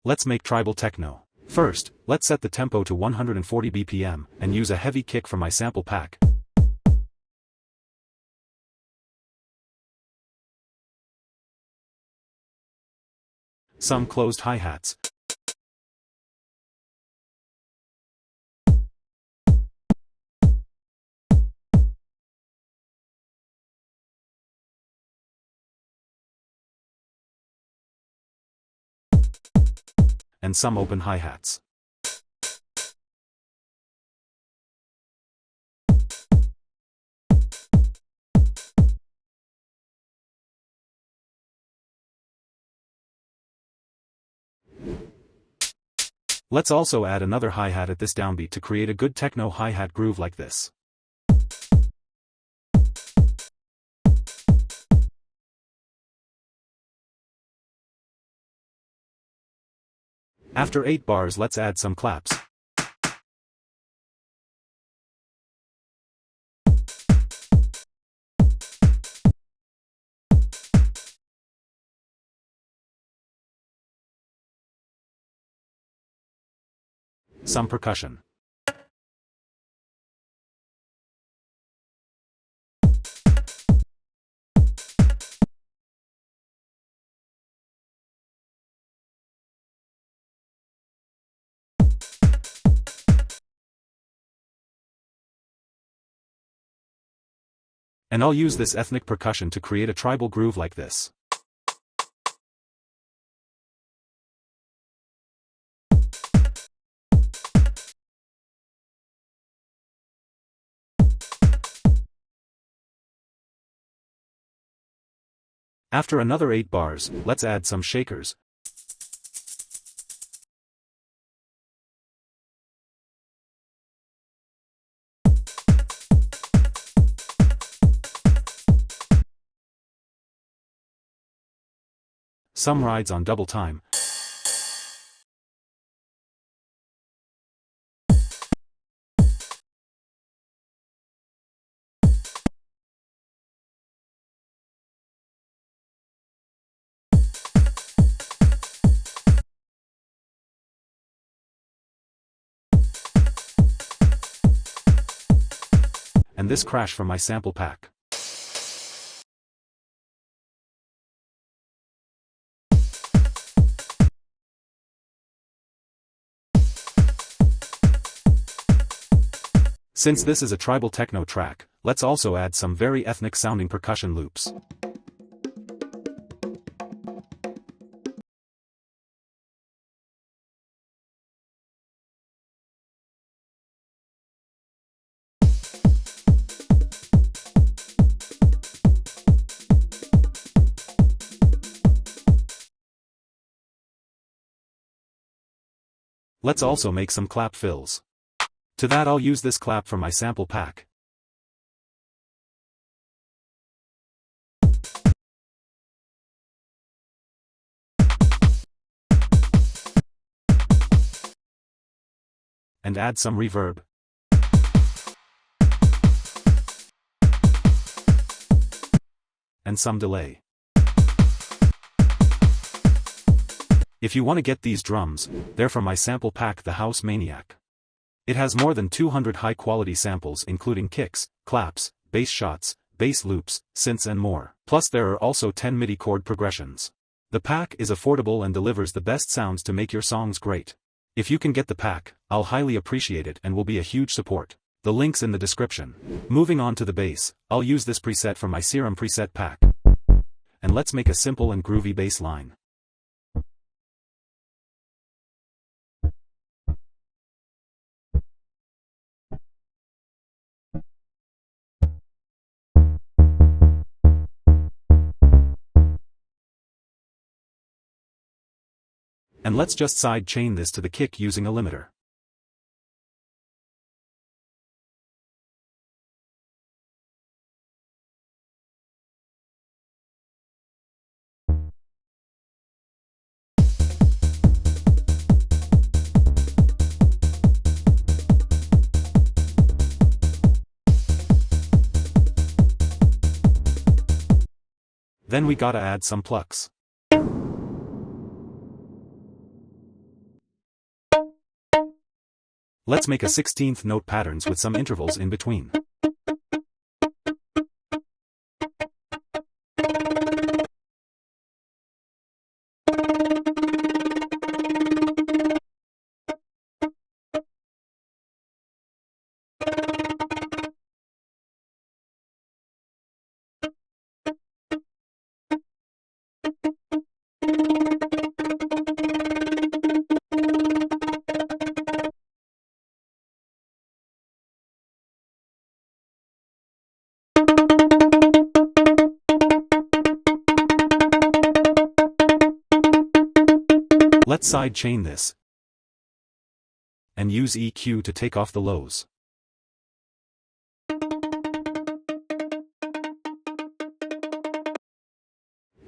Let's make tribal techno. First, let's set the tempo to 140 BPM, and use a heavy kick from my sample pack. Some closed hi-hats. And some open hi-hats. Let's also add another hi-hat at this downbeat to create a good techno hi-hat groove like this. After 8 bars, let's add some claps. Some percussion. And I'll use this ethnic percussion to create a tribal groove like this. After another 8 bars, let's add some shakers. Some rides on double time. And this crash from my sample pack. Since this is a tribal techno track, let's also add some very ethnic sounding percussion loops. Let's also make some clap fills. To that I'll use this clap from my sample pack. And add some reverb. And some delay. If you want to get these drums, they're from my sample pack, the House Maniac. It has more than 200 high-quality samples including kicks, claps, bass shots, bass loops, synths and more. Plus there are also 10 MIDI chord progressions. The pack is affordable and delivers the best sounds to make your songs great. If you can get the pack, I'll highly appreciate it and will be a huge support. The link's in the description. Moving on to the bass, I'll use this preset from my Serum preset pack. And let's make a simple and groovy bass line. And let's just side chain this to the kick using a limiter. Then we gotta add some plucks. Let's make a 16th note patterns with some intervals in between. Let's sidechain this and use EQ to take off the lows.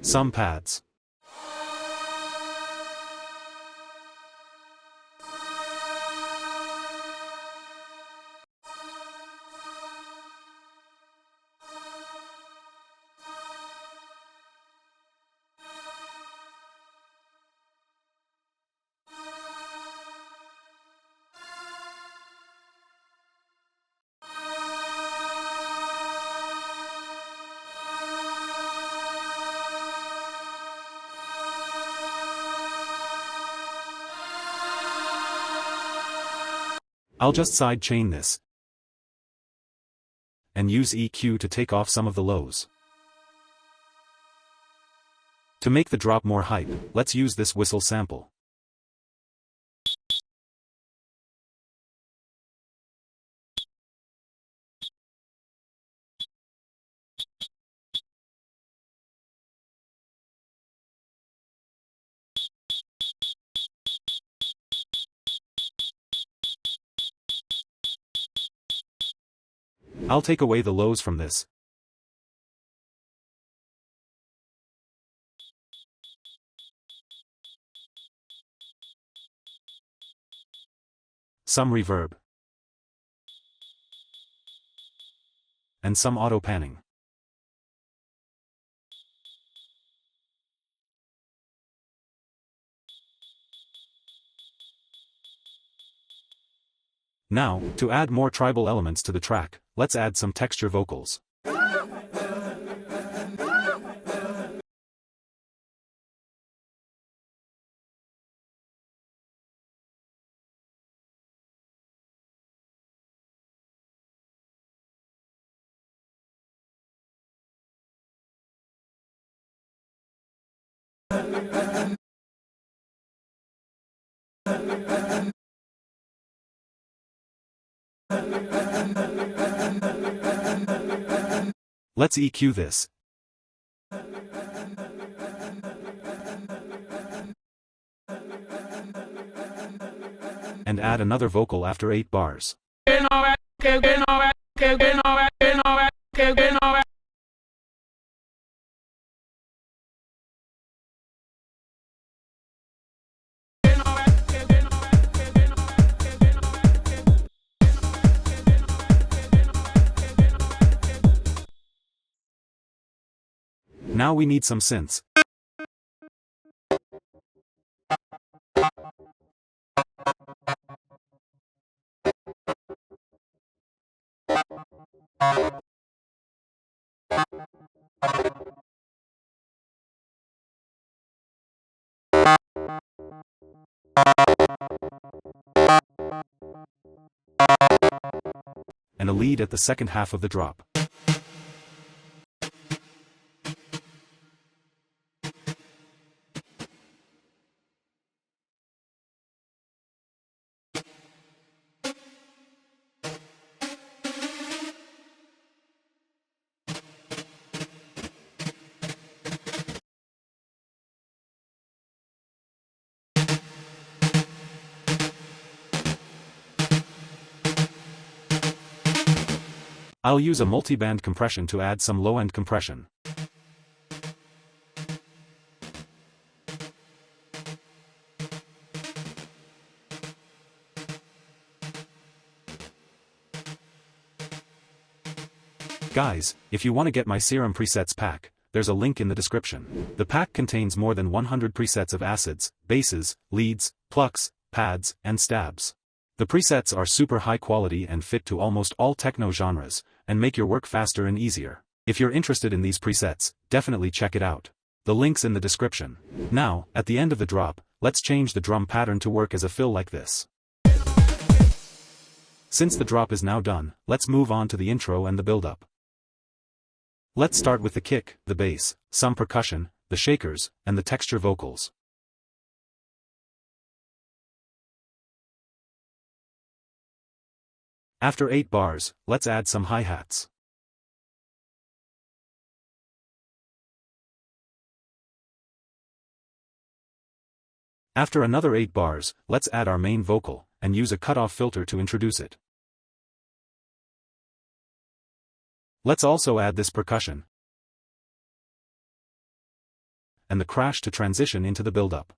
Some pads. I'll just sidechain this and use EQ to take off some of the lows. To make the drop more hype, let's use this whistle sample. I'll take away the lows from this. Some reverb. And some auto panning. Now, to add more tribal elements to the track, let's add some texture vocals. Let's EQ this. And add another vocal after 8 bars. Now we need some synths. And a lead at the second half of the drop. I'll use a multi-band compression to add some low-end compression. Guys, if you want to get my Serum presets pack, there's a link in the description. The pack contains more than 100 presets of acids, basses, leads, plucks, pads, and stabs. The presets are super high quality and fit to almost all techno genres, and make your work faster and easier. If you're interested in these presets, definitely check it out. The link's in the description. Now, at the end of the drop, let's change the drum pattern to work as a fill like this. Since the drop is now done, let's move on to the intro and the build-up. Let's start with the kick, the bass, some percussion, the shakers, and the texture vocals. After 8 bars, let's add some hi-hats. After another 8 bars, let's add our main vocal, and use a cutoff filter to introduce it. Let's also add this percussion and the crash to transition into the build-up.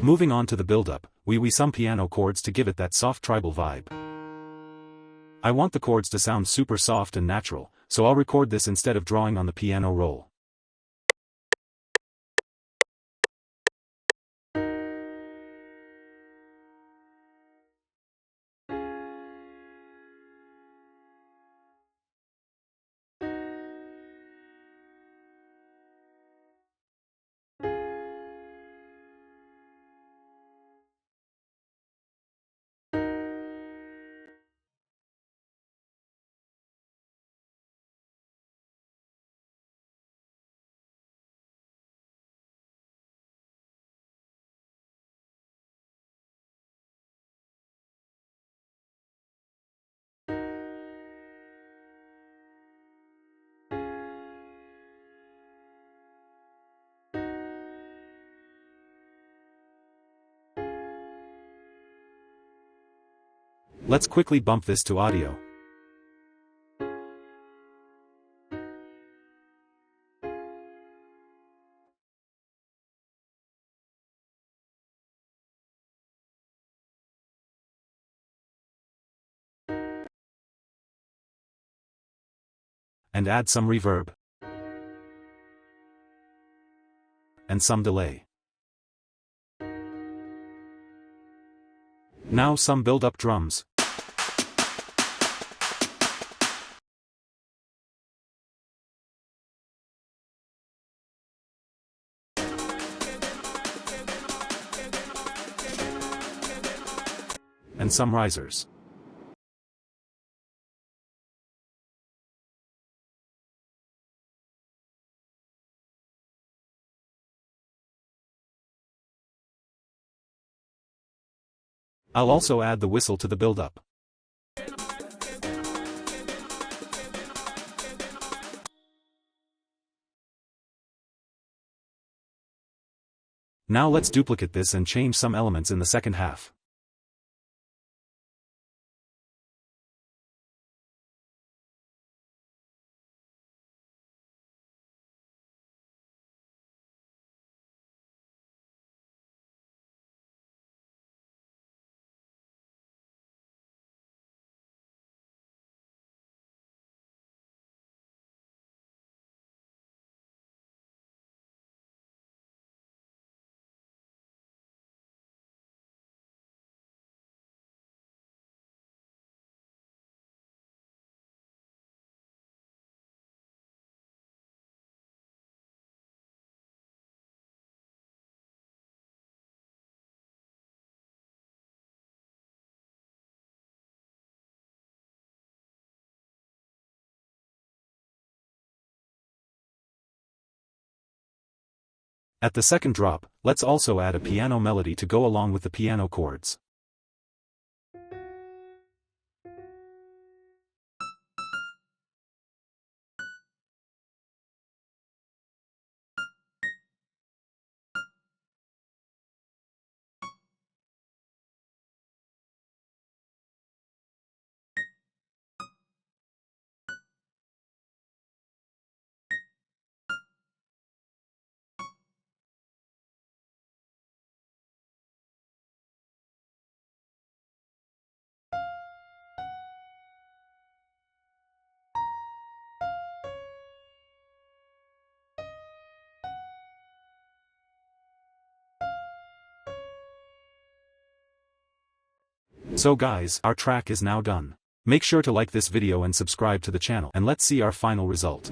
Moving on to the build-up, we some piano chords to give it that soft tribal vibe. I want the chords to sound super soft and natural, so I'll record this instead of drawing on the piano roll. Let's quickly bump this to audio. And add some reverb. And some delay. Now some build-up drums. And some risers. I'll also add the whistle to the build-up. Now let's duplicate this and change some elements in the second half. At the second drop, let's also add a piano melody to go along with the piano chords. So guys, our track is now done. Make sure to like this video and subscribe to the channel, and let's see our final result.